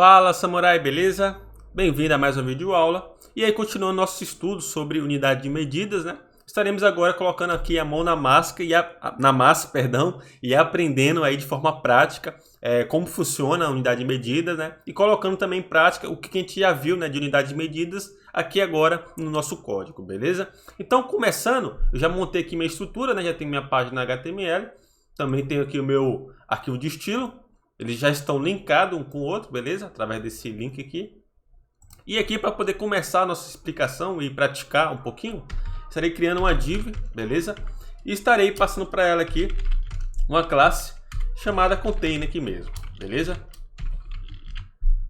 Fala Samurai, beleza? Bem-vindo a mais um vídeo aula. E aí, continuando nosso estudo sobre unidade de medidas, né? Estaremos agora colocando aqui a mão na massa e aprendendo aí de forma prática como funciona a unidade de medidas, né? E colocando também em prática o que a gente já viu, né, de unidade de medidas aqui agora no nosso código, beleza? Então, começando, eu já montei aqui minha estrutura, né? Já tenho minha página HTML, também tenho aqui o meu arquivo de estilo. Eles já estão linkados um com o outro, beleza? Através desse link aqui. E aqui, para poder começar a nossa explicação e praticar um pouquinho, estarei criando uma div, beleza? E estarei passando para ela aqui uma classe chamada container aqui mesmo, beleza?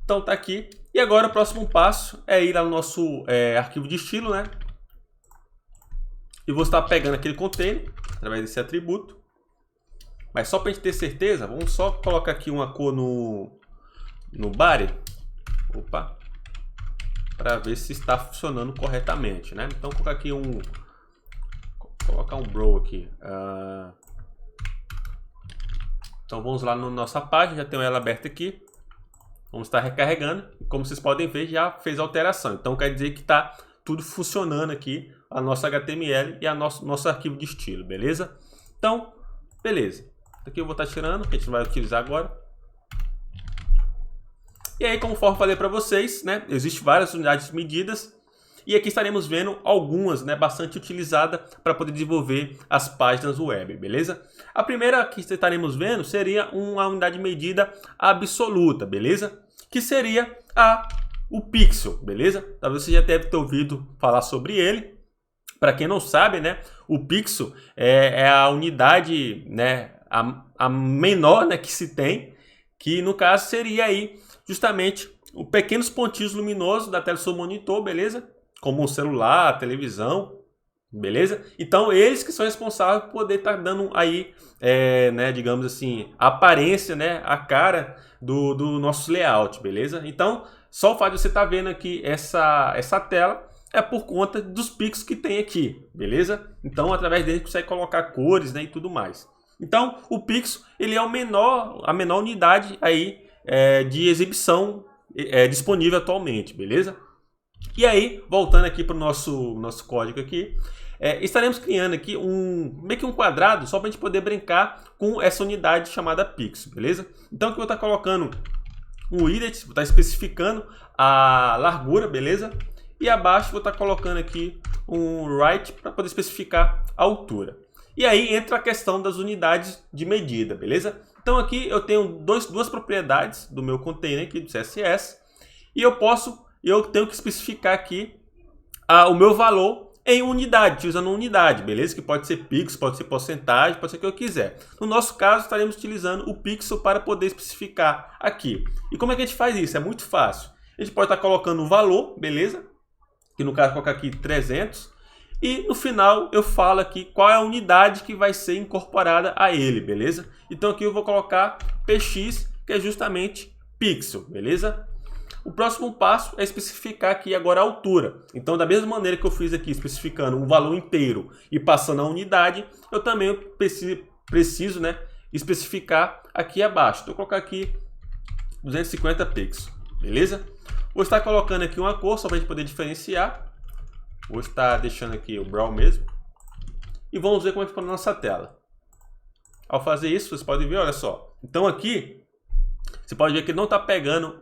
Então tá aqui. E agora o próximo passo é ir lá no nosso arquivo de estilo, né? E vou estar pegando aquele container através desse atributo. Mas só para a gente ter certeza, vamos só colocar aqui uma cor no body. Opa! Para ver se está funcionando corretamente, né? Então, colocar aqui colocar um bro aqui. Então, vamos lá na nossa página, já tenho ela aberta aqui. Vamos estar recarregando. E como vocês podem ver, já fez a alteração. Então, quer dizer que está tudo funcionando aqui, a nossa HTML e nosso arquivo de estilo, beleza? Então, beleza. Aqui eu vou estar tirando, que a gente não vai utilizar agora. E aí, conforme falei para vocês, né, existem várias unidades de medidas. E aqui estaremos vendo algumas, né, bastante utilizadas para poder desenvolver as páginas web, beleza? A primeira que estaremos vendo seria uma unidade de medida absoluta, beleza? Que seria o pixel, beleza? Talvez você já deve ter ouvido falar sobre ele. Para quem não sabe, né, o pixel é a unidade, né, a menor, né, que se tem, que no caso seria aí justamente os pequenos pontinhos luminosos da tela do seu monitor, beleza? Como um celular, a televisão, beleza? Então eles que são responsáveis por poder estar dando aí, né, digamos assim, a aparência, né, a cara do nosso layout, beleza? Então só o fato de você estar vendo aqui essa tela é por conta dos pixels que tem aqui, beleza? Então através dele você consegue colocar cores, né, e tudo mais. Então o pixel ele é a menor unidade aí de exibição disponível atualmente, beleza? E aí, voltando aqui para o nosso código aqui, estaremos criando aqui meio que um quadrado só para a gente poder brincar com essa unidade chamada pixel, beleza? Então aqui eu vou estar colocando um width, vou estar especificando a largura, beleza? E abaixo vou estar colocando aqui um height para poder especificar a altura. E aí entra a questão das unidades de medida, beleza? Então aqui eu tenho duas propriedades do meu container aqui do CSS. E eu tenho que especificar aqui o meu valor em unidade, utilizando unidade, beleza? Que pode ser pixel, pode ser porcentagem, pode ser o que eu quiser. No nosso caso, estaremos utilizando o pixel para poder especificar aqui. E como é que a gente faz isso? É muito fácil. A gente pode estar colocando o valor, beleza? Que no caso, vou colocar aqui 300. E no final eu falo aqui qual é a unidade que vai ser incorporada a ele, beleza? Então aqui eu vou colocar px, que é justamente pixel, beleza? O próximo passo é especificar aqui agora a altura. Então da mesma maneira que eu fiz aqui especificando um valor inteiro e passando a unidade, eu também preciso, né, especificar aqui abaixo. Então, vou colocar aqui 250 pixels, beleza? Vou estar colocando aqui uma cor só para a gente poder diferenciar. Vou estar deixando aqui o brown mesmo. E vamos ver como é que ficou na nossa tela. Ao fazer isso, vocês podem ver, olha só. Então aqui, você pode ver que ele não está pegando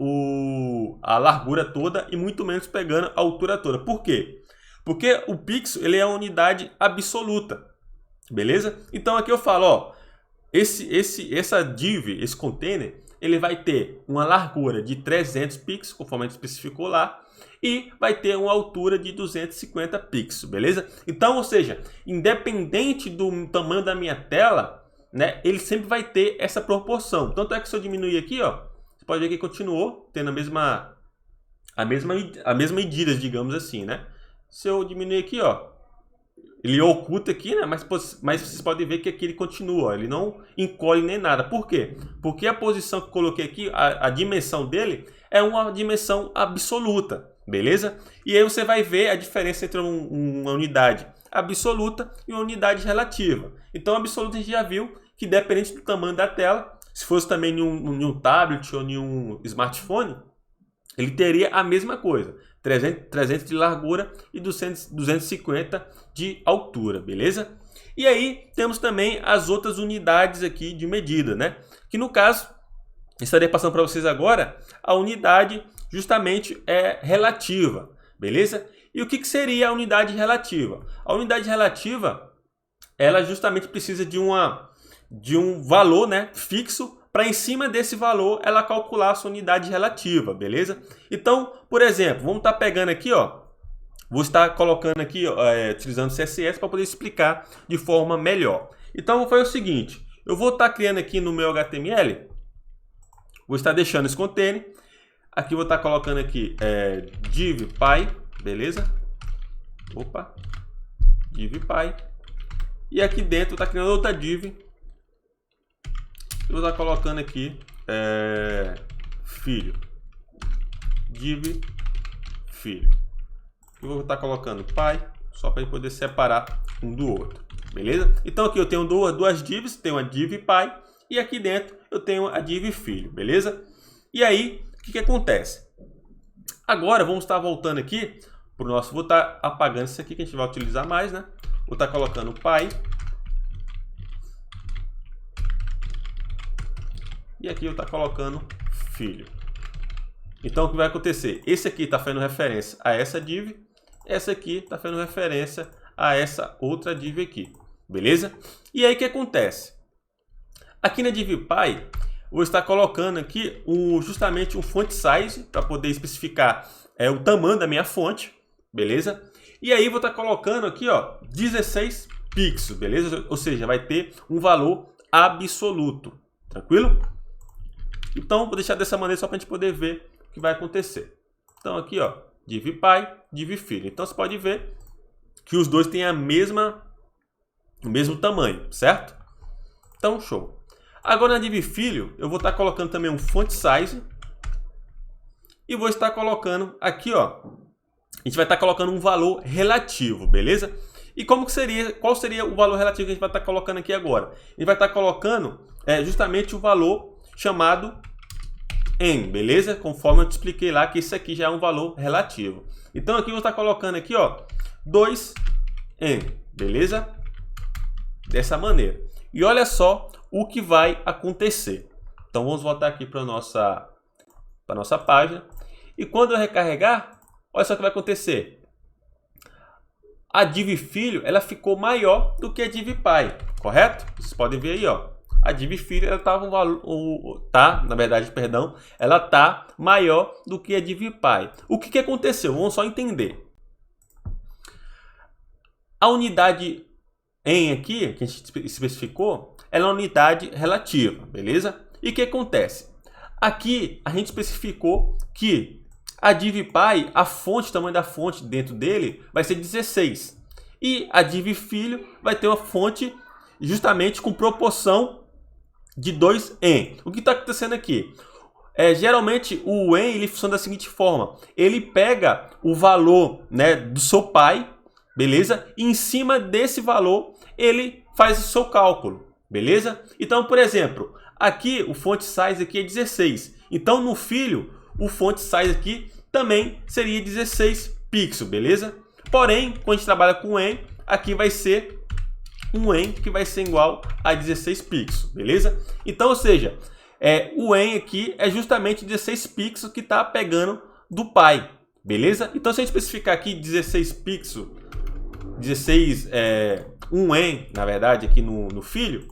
a largura toda e muito menos pegando a altura toda. Por quê? Porque o pixel ele é a unidade absoluta. Beleza? Então aqui eu falo, ó, essa div, esse container, ele vai ter uma largura de 300 pixels, conforme a gente especificou lá. E vai ter uma altura de 250 pixels, beleza? Então, ou seja, independente do tamanho da minha tela, né, ele sempre vai ter essa proporção. Tanto é que se eu diminuir aqui, ó, você pode ver que continuou tendo a mesma medida, digamos assim, né? Se eu diminuir aqui, ó, ele oculta aqui, né? Mas vocês podem ver que aqui ele continua, ó, ele não encolhe nem nada. Por quê? Porque a posição que eu coloquei aqui, a dimensão dele é uma dimensão absoluta. Beleza? E aí você vai ver a diferença entre uma unidade absoluta e uma unidade relativa. Então, absoluta a gente já viu que dependente do tamanho da tela, se fosse também em um tablet ou em um smartphone, ele teria a mesma coisa. 300 de largura e 250 de altura, beleza? E aí temos também as outras unidades aqui de medida, né? Que no caso, estarei passando para vocês agora a unidade justamente relativa, beleza? E o que seria a unidade relativa? A unidade relativa, ela justamente precisa de um valor, né, fixo, para em cima desse valor ela calcular a sua unidade relativa, beleza? Então, por exemplo, vamos estar pegando aqui, ó, vou estar colocando aqui, utilizando CSS para poder explicar de forma melhor. Então, vou fazer o seguinte, eu vou estar criando aqui no meu HTML, vou estar deixando esse container, aqui vou estar colocando aqui div.py, beleza? Opa, div.py, e aqui dentro está criando outra div. Eu vou estar colocando aqui filho, div filho. Eu vou estar colocando pai, só para poder separar um do outro, beleza? Então aqui eu tenho duas divs, tenho a div pai e aqui dentro eu tenho a div filho, beleza? E aí, o que acontece? Agora vamos estar voltando aqui para o nosso, vou estar apagando isso aqui que a gente vai utilizar mais, né? Vou estar colocando pai. E aqui eu estou colocando filho. Então o que vai acontecer? Esse aqui está fazendo referência a essa div. Essa aqui está fazendo referência a essa outra div aqui. Beleza? E aí o que acontece? Aqui na div.py, vou estar colocando aqui justamente um font size para poder especificar o tamanho da minha fonte. Beleza? E aí vou estar colocando aqui, ó, 16 pixels. Beleza? Ou seja, vai ter um valor absoluto. Tranquilo? Então, vou deixar dessa maneira só para a gente poder ver o que vai acontecer. Então, aqui, ó, div.py, div.filho. Então, você pode ver que os dois têm o mesmo tamanho, certo? Então, show. Agora, na div.filho, eu vou estar colocando também um font size. E vou estar colocando aqui, ó, a gente vai estar colocando um valor relativo, beleza? E qual seria o valor relativo que a gente vai estar colocando aqui agora? A gente vai estar colocando justamente o valor chamado em, beleza? Conforme eu te expliquei lá que isso aqui já é um valor relativo. Então aqui eu vou estar colocando aqui, ó, 2 em, beleza? Dessa maneira. E olha só o que vai acontecer. Então vamos voltar aqui para nossa página. E quando eu recarregar, olha só o que vai acontecer. A div filho, ela ficou maior do que a div.py, correto? Vocês podem ver aí, ó. A div filho, ela tá ela tá maior do que a div.py. O que aconteceu? Vamos só entender. A unidade em aqui, que a gente especificou, ela é uma unidade relativa, beleza? E o que acontece? Aqui a gente especificou que a div.py, o tamanho da fonte dentro dele vai ser 16. E a div filho vai ter uma fonte justamente com proporção de 2 em. O que está acontecendo aqui? Geralmente o em ele funciona da seguinte forma. Ele pega o valor, né, do seu pai, beleza? E em cima desse valor ele faz o seu cálculo, beleza? Então, por exemplo, aqui o font size aqui é 16. Então no filho o font size aqui também seria 16 pixels, beleza? Porém, quando a gente trabalha com em, aqui vai ser um em que vai ser igual a 16 pixels, beleza? Então, ou seja, o em aqui é justamente 16 pixels que está pegando do pai, beleza? Então, se a gente especificar aqui 16 pixels, 1 em, na verdade, aqui no filho,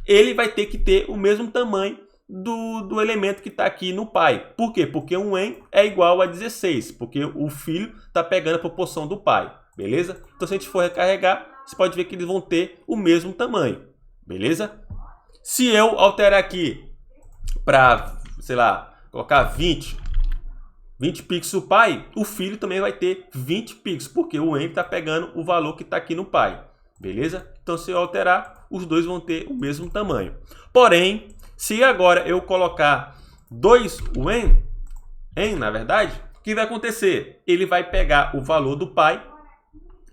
ele vai ter que ter o mesmo tamanho do elemento que está aqui no pai. Por quê? Porque um em é igual a 16, porque o filho está pegando a proporção do pai, beleza? Então, se a gente for recarregar, você pode ver que eles vão ter o mesmo tamanho, beleza? Se eu alterar aqui para, sei lá, colocar 20 pixels o pai, o filho também vai ter 20 pixels, porque o em está pegando o valor que está aqui no pai, beleza? Então, se eu alterar, os dois vão ter o mesmo tamanho. Porém, se agora eu colocar 2 o em, na verdade, o que vai acontecer? Ele vai pegar o valor do pai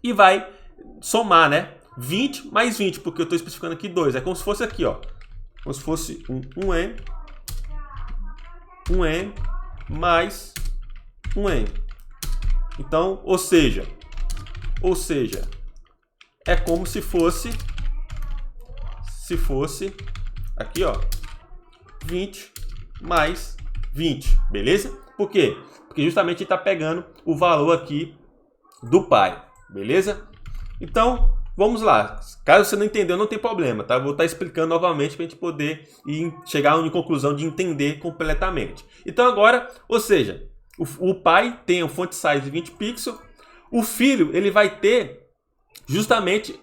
e vai somar, né? 20 mais 20, porque eu estou especificando aqui 2. É como se fosse aqui, ó. Como se fosse um em mais um n. Então, ou seja, é como se fosse aqui, ó, 20 mais 20, beleza? Por quê? Porque justamente está pegando o valor aqui do pai, beleza? Então, vamos lá. Caso você não entendeu, não tem problema, tá? Vou estar explicando novamente para a gente poder chegar a uma conclusão de entender completamente. Então agora, ou seja, o pai tem o font size de 20 pixels, o filho ele vai ter justamente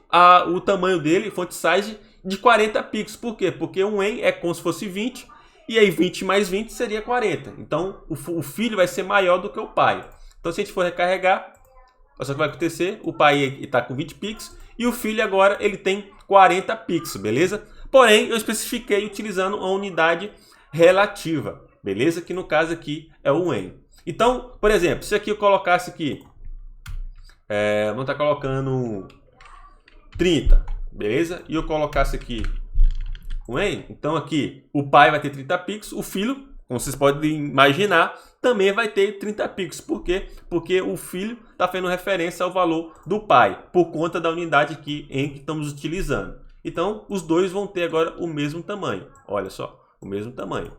o tamanho dele, font size de 40 pixels. Por quê? Porque um en é como se fosse 20, e aí 20 mais 20 seria 40. Então o filho vai ser maior do que o pai. Então se a gente for recarregar, olha só o que vai acontecer. O pai está com 20 pixels e o filho agora ele tem 40 pixels, beleza? Porém, eu especifiquei utilizando a unidade relativa, beleza? Que no caso aqui é o en. Então, por exemplo, se aqui eu colocasse aqui, vamos estar colocando 30, beleza? E eu colocasse aqui o en, então aqui o pai vai ter 30 pixels, o filho, como vocês podem imaginar, também vai ter 30 pixels. Por quê? Porque o filho está fazendo referência ao valor do pai, por conta da unidade aqui em que estamos utilizando. Então, os dois vão ter agora o mesmo tamanho. Olha só, o mesmo tamanho.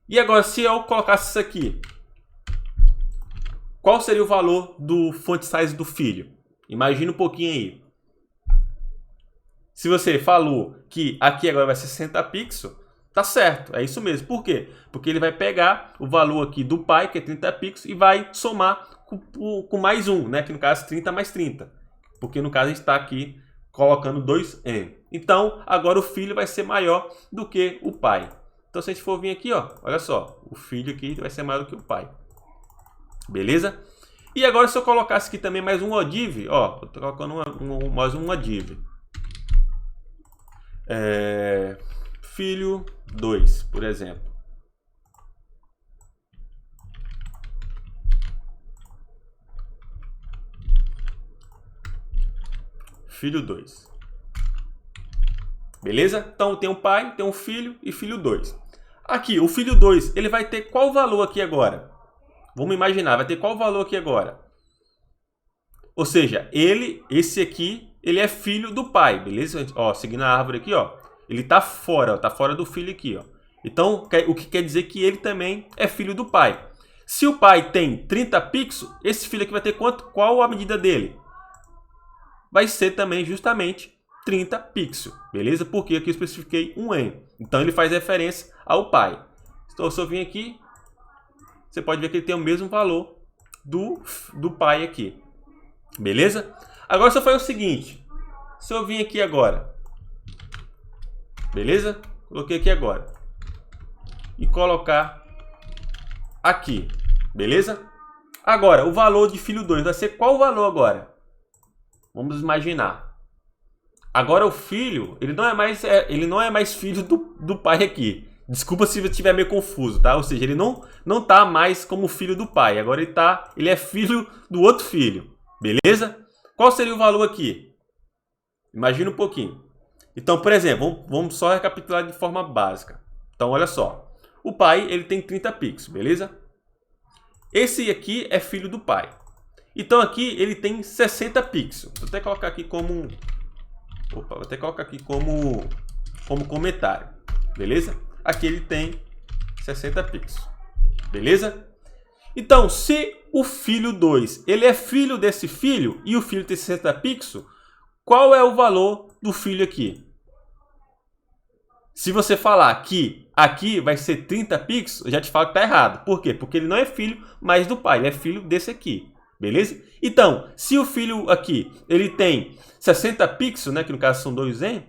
E agora, se eu colocasse isso aqui, qual seria o valor do font size do filho? Imagina um pouquinho aí. Se você falou que aqui agora vai ser 60 pixels, tá certo, é isso mesmo. Por quê? Porque ele vai pegar o valor aqui do pai, que é 30 pixels, e vai somar com mais um, né? Que no caso 30 mais 30. Porque no caso a gente está aqui colocando 2n. Então, agora o filho vai ser maior do que o pai. Então, se a gente for vir aqui, ó, olha só, o filho aqui vai ser maior do que o pai. Beleza? E agora se eu colocasse aqui também mais um odiv, ó, eu tô colocando mais um odiv. Filho 2, por exemplo. Filho 2. Beleza? Então tem um pai, tem um filho e filho 2. Aqui, o filho 2, ele vai ter qual valor aqui agora? Vamos imaginar, vai ter qual valor aqui agora? Ou seja, esse aqui, ele é filho do pai, beleza? Ó, seguindo a árvore aqui, ó. Ele tá fora do filho aqui, ó. Então, o que quer dizer que ele também é filho do pai. Se o pai tem 30 pixels, esse filho aqui vai ter quanto? Qual a medida dele? Vai ser também justamente 30 pixels, beleza? Porque aqui eu especifiquei um en. Então, ele faz referência ao pai. Então, se eu vir aqui, você pode ver que ele tem o mesmo valor do pai aqui. Beleza? Agora, se eu fazer o seguinte. Se eu vir aqui agora. Beleza? Coloquei aqui agora. E colocar aqui. Beleza? Agora, o valor de filho 2 vai ser qual o valor agora? Vamos imaginar. Agora o filho, ele não é mais filho do pai aqui. Desculpa se eu estiver meio confuso, tá? Ou seja, ele não tá mais como filho do pai. Agora ele é filho do outro filho. Beleza? Qual seria o valor aqui? Imagina um pouquinho. Então, por exemplo, vamos só recapitular de forma básica. Então, olha só. O pai, ele tem 30 pixels, beleza? Esse aqui é filho do pai. Então, aqui ele tem 60 pixels. Vou até colocar aqui como... Opa, vou até colocar aqui como comentário. Beleza? Aqui ele tem 60 pixels. Beleza? Então, se o filho 2, ele é filho desse filho e o filho tem 60 pixels, qual é o valor do filho aqui? Se você falar que aqui vai ser 30 pixels, eu já te falo que está errado. Por quê? Porque ele não é filho mais do pai, ele é filho desse aqui. Beleza? Então, se o filho aqui, ele tem 60 pixels, né, que no caso são 2n,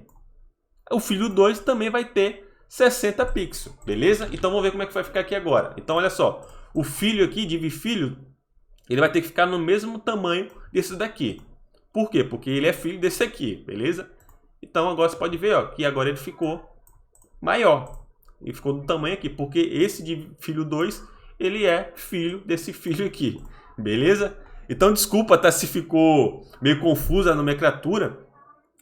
o filho 2 também vai ter 60 pixels. Beleza? Então, vamos ver como é que vai ficar aqui agora. Então, olha só. O filho aqui, filho, ele vai ter que ficar no mesmo tamanho desse daqui. Por quê? Porque ele é filho desse aqui, beleza? Então, agora você pode ver, ó, que agora ele ficou maior. Ele ficou do tamanho aqui, porque esse de filho 2, ele é filho desse filho aqui. Beleza? Então, desculpa tá, se ficou meio confusa a nomenclatura,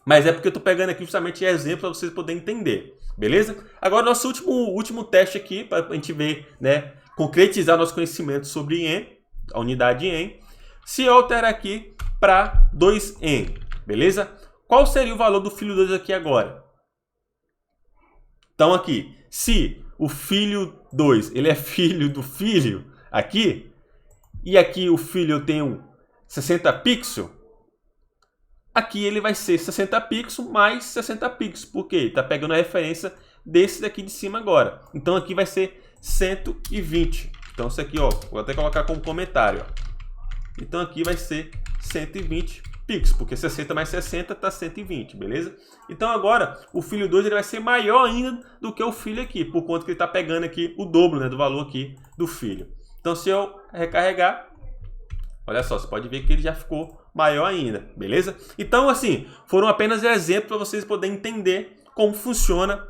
mas é porque eu estou pegando aqui justamente exemplo para vocês poderem entender. Beleza? Agora, nosso último teste aqui, para a gente ver, né, concretizar nosso conhecimento sobre en, a unidade en, se eu alterar aqui para 2en, beleza? Qual seria o valor do filho 2 aqui agora? Então aqui, se o filho 2 ele é filho do filho aqui, e aqui o filho eu tenho 60 pixels, aqui ele vai ser 60 pixels mais 60 pixels, porque ele está pegando a referência desse daqui de cima agora. Então aqui vai ser 120. Então isso aqui, ó, vou até colocar como comentário, ó. Então aqui vai ser 120 pixels, porque 60 mais 60 está 120, beleza? Então agora o filho 2 ele vai ser maior ainda do que o filho aqui, por conta que ele está pegando aqui o dobro, né, do valor aqui do filho. Então se eu recarregar, olha só, você pode ver que ele já ficou maior ainda, beleza? Então assim, foram apenas exemplos para vocês poderem entender como funciona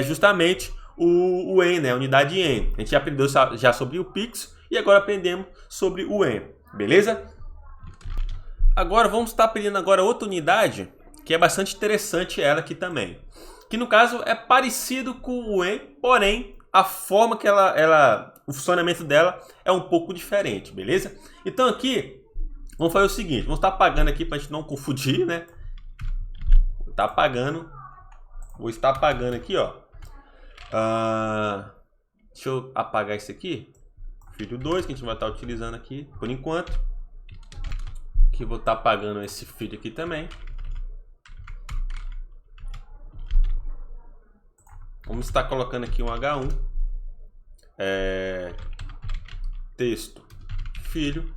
justamente o en, né, a unidade en. A gente já aprendeu já sobre o pixel e agora aprendemos sobre o en, beleza? Agora vamos estar aprendendo agora outra unidade que é bastante interessante ela aqui também, que no caso é parecido com o en, porém a forma que o funcionamento dela é um pouco diferente, beleza? Então aqui vamos fazer o seguinte, vamos estar apagando aqui para a gente não confundir, né? Vou estar apagando aqui, ó. Deixa eu apagar esse aqui, filho 2, que a gente vai estar utilizando aqui por enquanto. Aqui vou estar apagando esse filho aqui também. Vamos estar colocando aqui um H1, texto filho,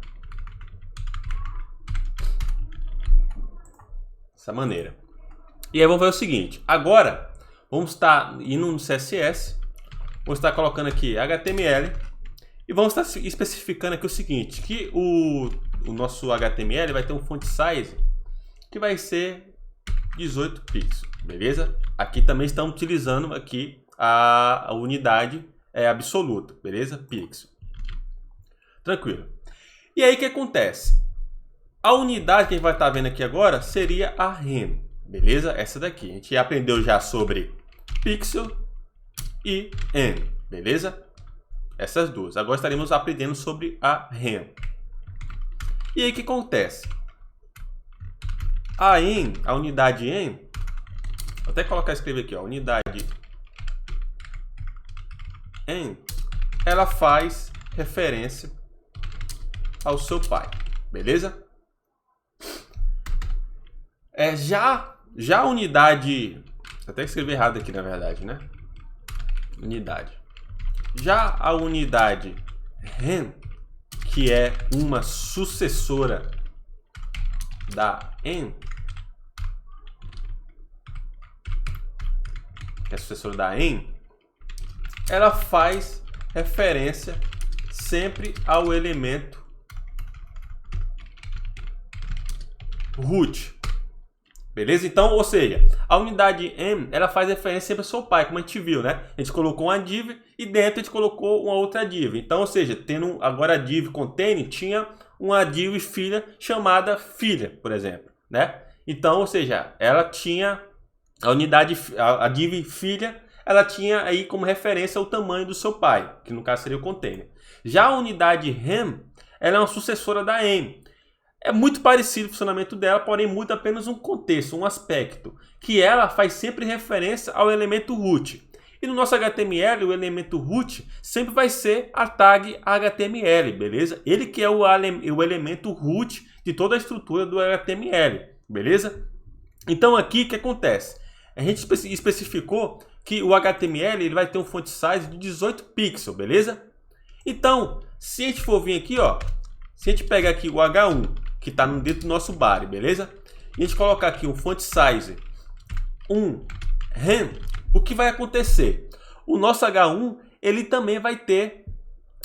dessa maneira. E aí vamos fazer o seguinte, agora vamos estar indo no CSS, vamos estar colocando aqui HTML e vamos estar especificando aqui o seguinte, que o nosso HTML vai ter um font size que vai ser 18 pixels, beleza? Aqui também estamos utilizando aqui a unidade absoluta, beleza? Pixel. Tranquilo. E aí o que acontece? A unidade que a gente vai estar vendo aqui agora seria a rem, beleza? Essa daqui. A gente aprendeu já sobre pixel e en, beleza? Essas duas. Agora estaremos aprendendo sobre a rem. E aí o que acontece? A unidade en, vou até escrever aqui, ó, unidade en, ela faz referência ao seu pai, beleza? Já a unidade, vou até escrever errado aqui na verdade, né? Unidade. Já a unidade rem, que é uma sucessora da en, ela faz referência sempre ao elemento root, beleza? Então, ou seja, a unidade en, ela faz referência sempre ao seu pai, como a gente viu, né? A gente colocou uma div e dentro a gente colocou uma outra div. Então, ou seja, tendo agora a div contain, tinha uma div filha chamada filha, por exemplo, né? Então, ou seja, ela tinha a div filha, ela tinha aí como referência o tamanho do seu pai, que no caso seria o container. Já a unidade rem, ela é uma sucessora da en. É muito parecido o funcionamento dela, porém muda apenas um contexto, um aspecto, que ela faz sempre referência ao elemento root. E no nosso HTML, o elemento root sempre vai ser a tag HTML, beleza? Ele que é o elemento root de toda a estrutura do HTML, beleza? Então aqui o que acontece? A gente especificou que o HTML ele vai ter um font size de 18 pixels, beleza? Então, se a gente for vir aqui, ó, se a gente pegar aqui o H1, que está dentro do nosso body, beleza? E a gente colocar aqui um font size 1 rem, o que vai acontecer? O nosso H1 ele também vai ter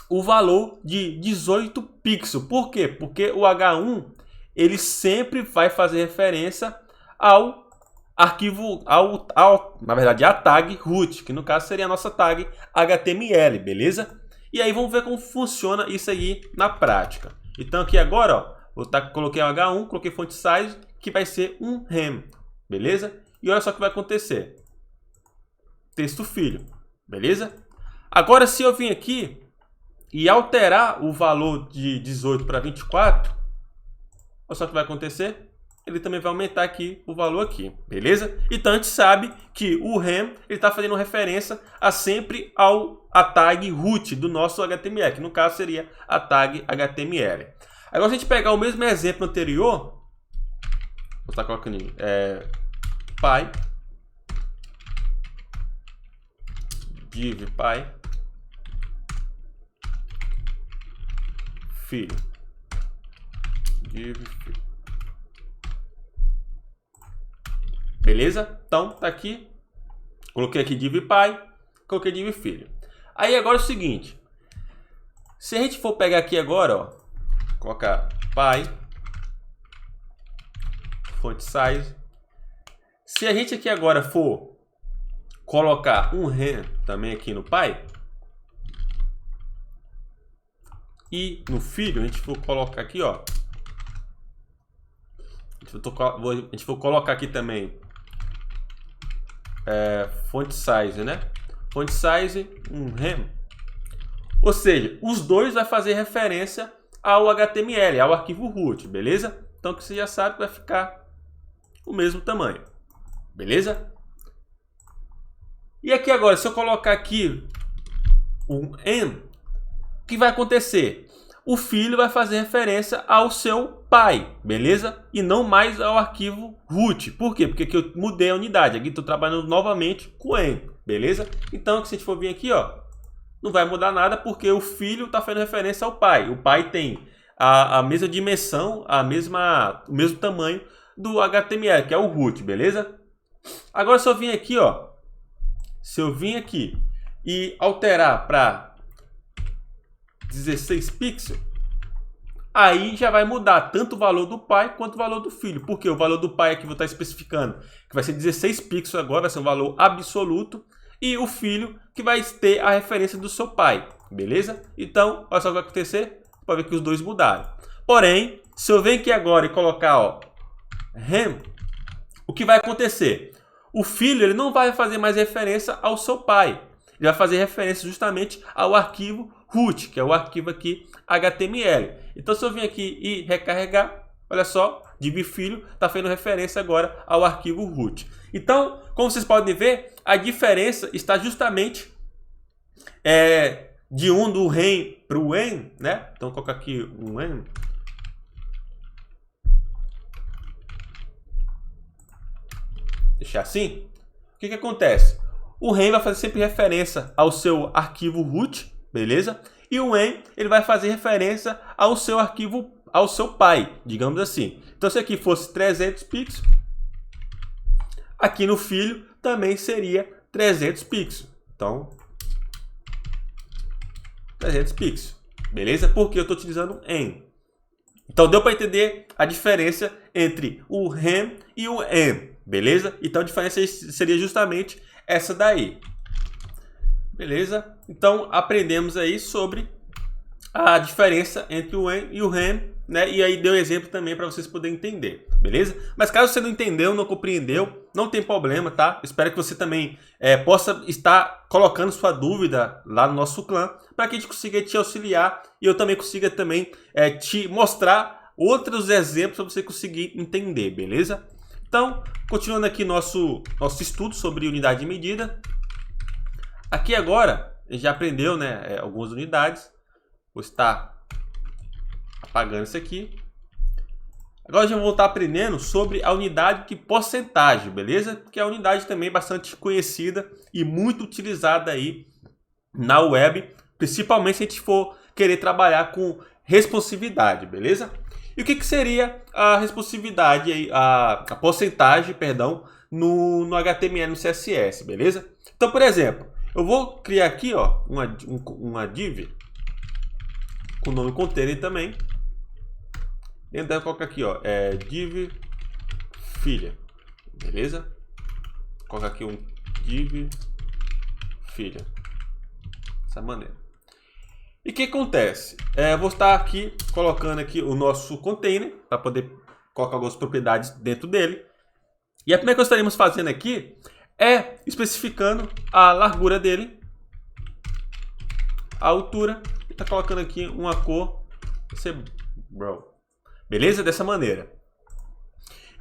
o valor de 18 pixels. Por quê? Porque o H1 ele sempre vai fazer referência ao arquivo, na verdade, a tag root, que no caso seria a nossa tag HTML, beleza? E aí vamos ver como funciona isso aí na prática. Então aqui agora, ó, coloquei o H1, coloquei font size, que vai ser um rem, beleza? E olha só o que vai acontecer. Texto filho, beleza? Agora se eu vim aqui e alterar o valor de 18 para 24, olha só o que vai acontecer. Ele também vai aumentar aqui o valor aqui, beleza? Então a gente sabe que o rem ele está fazendo referência a sempre a tag root do nosso HTML, que no caso seria a tag HTML. Agora se a gente pegar o mesmo exemplo anterior, vou estar colocando pai, div pai, filho, div filho. Beleza? Então, tá aqui. Coloquei aqui div pai, coloquei div filho. Aí agora é o seguinte. Se a gente for pegar aqui agora, ó, colocar pai, font size. Se a gente aqui agora for colocar um rem também aqui no pai, e no filho, a gente for colocar aqui, ó. A gente for colocar aqui também font size, né? Font size, um rem. Ou seja, os dois vai fazer referência ao HTML, ao arquivo root, beleza? Então que você já sabe que vai ficar o mesmo tamanho, beleza? E aqui agora, se eu colocar aqui um n, o que vai acontecer? O filho vai fazer referência ao seu pai, beleza? E não mais ao arquivo root. Por quê? Porque aqui eu mudei a unidade. Aqui estou trabalhando novamente com n, beleza? Então, se a gente for vir aqui, ó, não vai mudar nada porque o filho está fazendo referência ao pai. O pai tem a mesma dimensão, o mesmo tamanho do HTML, que é o root, beleza? Agora, se eu vim aqui, ó, se eu vim aqui e alterar para 16 pixels, aí já vai mudar tanto o valor do pai quanto o valor do filho. Porque o valor do pai aqui vou estar especificando que vai ser 16 pixels agora, vai ser um valor absoluto. E o filho que vai ter a referência do seu pai, beleza? Então, olha só o que vai acontecer. Pode ver que os dois mudaram. Porém, se eu venho aqui agora e colocar, ó, rem, o que vai acontecer? O filho ele não vai fazer mais referência ao seu pai. Ele vai fazer referência justamente ao arquivo root, que é o arquivo aqui HTML. Então, se eu vir aqui e recarregar, olha só, div filho está fazendo referência agora ao arquivo root. Então, como vocês podem ver, a diferença está justamente de do rem para o en, né? Então, vou colocar aqui um en. Deixar assim. O que acontece? O rem vai fazer sempre referência ao seu arquivo root, beleza? E o en, ele vai fazer referência ao seu arquivo, ao seu pai, digamos assim. Então, se aqui fosse 300 pixels, aqui no filho também seria 300 pixels. Então, 300 pixels, beleza? Porque eu estou utilizando en. Então, deu para entender a diferença entre o rem e o en, beleza? Então, a diferença seria justamente essa daí. Beleza? Então, aprendemos aí sobre a diferença entre o en e o rem, né? E aí deu exemplo também para vocês poderem entender, beleza? Mas caso você não entendeu, não compreendeu, não tem problema, tá? Espero que você também possa estar colocando sua dúvida lá no nosso clã, para que a gente consiga te auxiliar e eu também consiga também te mostrar outros exemplos para você conseguir entender, beleza? Então, continuando aqui nosso estudo sobre unidade de medida. Aqui agora, a gente já aprendeu, né, algumas unidades. Vou estar apagando isso aqui. Agora a gente vai voltar aprendendo sobre a unidade de porcentagem, beleza? Que é a unidade também bastante conhecida e muito utilizada aí na web, principalmente se a gente for querer trabalhar com responsividade, beleza? E o que seria a responsividade aí, a porcentagem, perdão, no HTML, no CSS, beleza? Então, por exemplo, eu vou criar aqui, ó, uma div com o nome container também. Dentro dela, colocar aqui, ó, div filha, beleza? Vou colocar aqui um div filha, dessa maneira. E o que acontece? Eu vou estar aqui colocando aqui o nosso container para poder colocar algumas propriedades dentro dele. E a primeira coisa que estaremos fazendo aqui é especificando a largura dele, a altura e tá colocando aqui uma cor, beleza? Dessa maneira.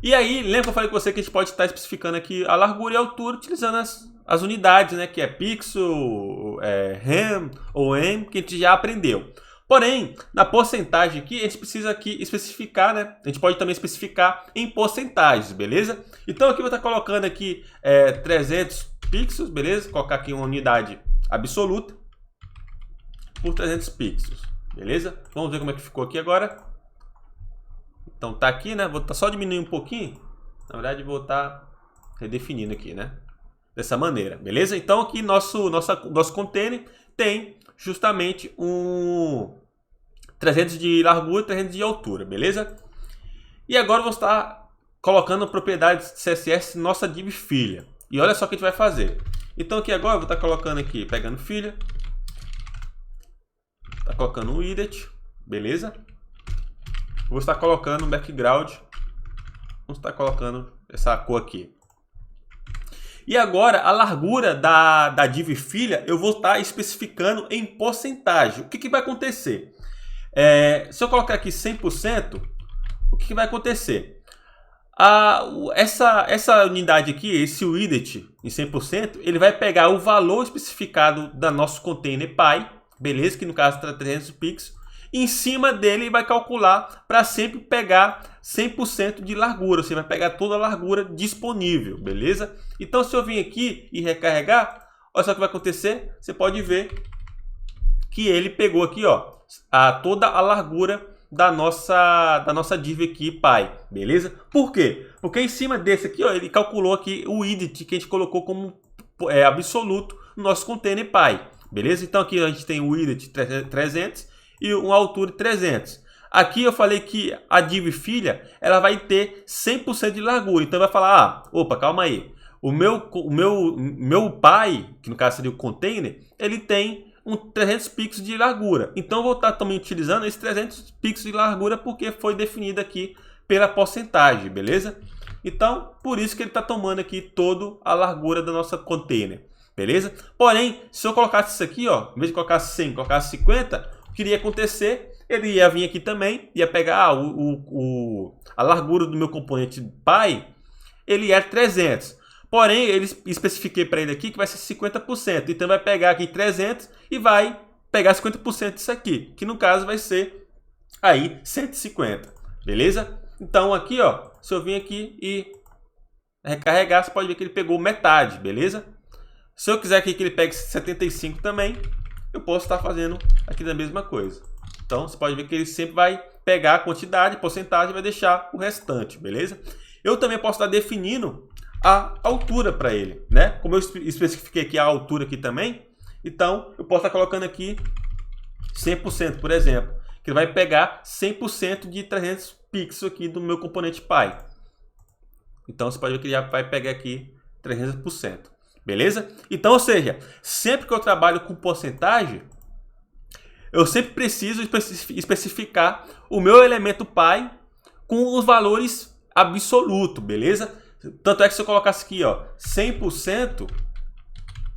E aí, lembra que eu falei com você que a gente pode estar especificando aqui a largura e a altura utilizando as unidades, né? Que é pixel, rem ou em, que a gente já aprendeu. Porém, na porcentagem aqui, a gente precisa aqui especificar, né? A gente pode também especificar em porcentagens, beleza? Então aqui eu vou estar colocando aqui 300 pixels, beleza? Colocar aqui uma unidade absoluta por 300 pixels, beleza? Vamos ver como é que ficou aqui agora. Então tá aqui, né? Vou só diminuir um pouquinho. Na verdade, vou estar redefinindo aqui, né? Dessa maneira, beleza? Então aqui nosso container tem justamente um 300 de largura e 300 de altura, beleza? E agora eu vou estar colocando propriedades CSS nossa div filha. E olha só o que a gente vai fazer. Então aqui agora eu vou estar colocando aqui, pegando filha. Tá colocando um widget, beleza? Vou estar colocando um background. Vamos estar colocando essa cor aqui. E agora a largura da div filha eu vou estar especificando em porcentagem. O que vai acontecer? Se eu colocar aqui 100%, o que vai acontecer? Essa unidade aqui, esse widget em 100%, ele vai pegar o valor especificado da nosso container Py, beleza? Que no caso está 300 pixels. Em cima dele ele vai calcular para sempre pegar 100% de largura. Você vai pegar toda a largura disponível, beleza? Então se eu vir aqui e recarregar, olha só o que vai acontecer. Você pode ver que ele pegou aqui, ó, toda a largura da nossa div aqui, Py, beleza? Por quê? Porque em cima desse aqui, ó, ele calculou aqui o widget que a gente colocou como absoluto no nosso container Py, beleza? Então aqui a gente tem o widget 300 e uma altura de 300. Aqui eu falei que a div filha ela vai ter 100% de largura. Então vai falar, opa, calma aí. O meu Py, que no caso seria o container, ele tem 300 pixels de largura. Então eu vou estar também utilizando esses 300 pixels de largura porque foi definido aqui pela porcentagem, beleza? Então, por isso que ele está tomando aqui toda a largura da nossa container, beleza? Porém, se eu colocasse isso aqui, ó, em vez de colocar 100, colocasse 50, o que iria acontecer? Ele ia vir aqui também, ia pegar a largura do meu componente Py, ele é 300. Porém, eu especifiquei para ele aqui que vai ser 50%. Então, vai pegar aqui 300 e vai pegar 50% disso aqui, que no caso vai ser aí 150, beleza? Então, aqui, ó, se eu vir aqui e recarregar, você pode ver que ele pegou metade, beleza? Se eu quiser aqui que ele pegue 75 também, eu posso estar fazendo aqui da mesma coisa. Então, você pode ver que ele sempre vai pegar a quantidade, porcentagem e vai deixar o restante, beleza? Eu também posso estar definindo a altura para ele, né? Como eu especifiquei aqui a altura aqui também, então eu posso estar colocando aqui 100%, por exemplo, que ele vai pegar 100% de 300 pixels aqui do meu componente Py. Então você pode ver que ele já vai pegar aqui 300%, beleza? Então, ou seja, sempre que eu trabalho com porcentagem, eu sempre preciso especificar o meu elemento Py com os valores absolutos, beleza? Tanto é que se eu colocasse aqui, ó, 100%,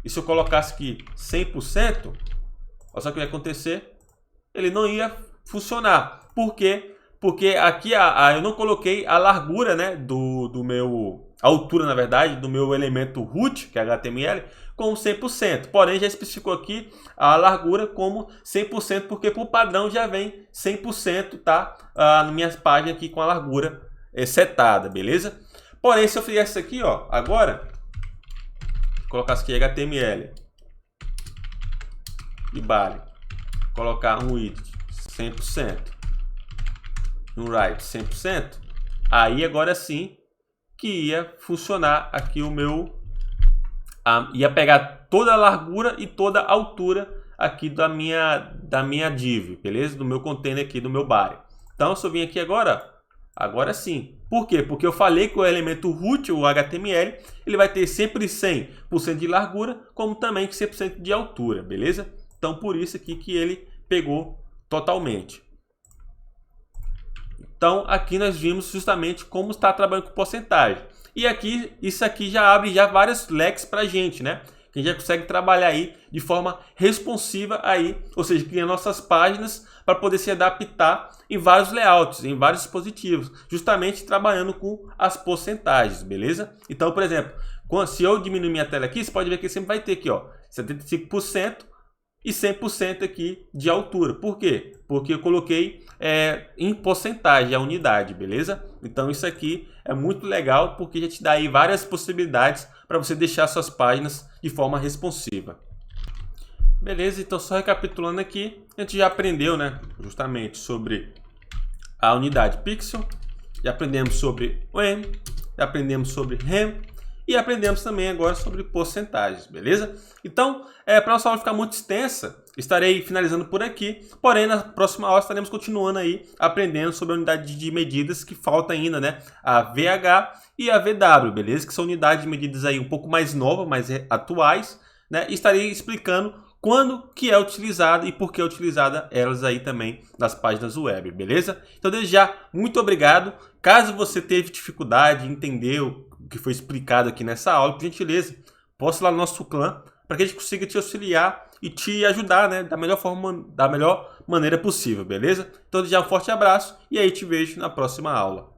e se eu colocasse aqui 100%, olha só o que vai acontecer, ele não ia funcionar. Por quê? Porque aqui eu não coloquei a largura, né, a altura, na verdade, do meu elemento root, que é HTML, com 100%. Porém, já especificou aqui a largura como 100%, porque por padrão já vem 100%, tá? Nas minhas páginas aqui com a largura setada, beleza? Porém, se eu fizesse aqui, ó, agora, colocasse aqui HTML e body, colocar um widget 100%, um right 100%, aí agora sim que ia funcionar aqui o meu, ia pegar toda a largura e toda a altura aqui da minha div, beleza? Do meu container aqui, do meu body. Então, se eu vim aqui agora sim. Por quê? Porque eu falei que o elemento root, o HTML, ele vai ter sempre 100% de largura, como também 100% de altura, beleza? Então, por isso aqui que ele pegou totalmente. Então, aqui nós vimos justamente como está trabalhando com porcentagem. E aqui, isso aqui já abre vários leques para a gente, né? que a gente já consegue trabalhar aí de forma responsiva aí, ou seja, criando nossas páginas para poder se adaptar em vários layouts, em vários dispositivos, justamente trabalhando com as porcentagens, beleza? Então, por exemplo, se eu diminuir minha tela aqui, você pode ver que sempre vai ter aqui, ó, 75% e 100% aqui de altura. Por quê? Porque eu coloquei em porcentagem a unidade, beleza? Então isso aqui é muito legal porque já te dá aí várias possibilidades para você deixar suas páginas de forma responsiva. Beleza, então só recapitulando aqui, a gente já aprendeu, né, justamente sobre a unidade pixel, já aprendemos sobre o M, já aprendemos sobre rem, e aprendemos também agora sobre porcentagens, beleza? Então, para nossa aula ficar muito extensa, estarei finalizando por aqui. Porém, na próxima aula estaremos continuando aí aprendendo sobre a unidade de medidas que falta ainda, né? A VH e a VW, beleza? Que são unidades de medidas aí um pouco mais novas, mais atuais, né? E estarei explicando quando que é utilizada e por que é utilizada elas aí também nas páginas web, beleza? Então, desde já, muito obrigado. Caso você teve dificuldade em entender o que foi explicado aqui nessa aula, por gentileza, posta lá no nosso clã para que a gente consiga te auxiliar e te ajudar, né, da melhor maneira possível, beleza? Então, já um forte abraço e aí te vejo na próxima aula.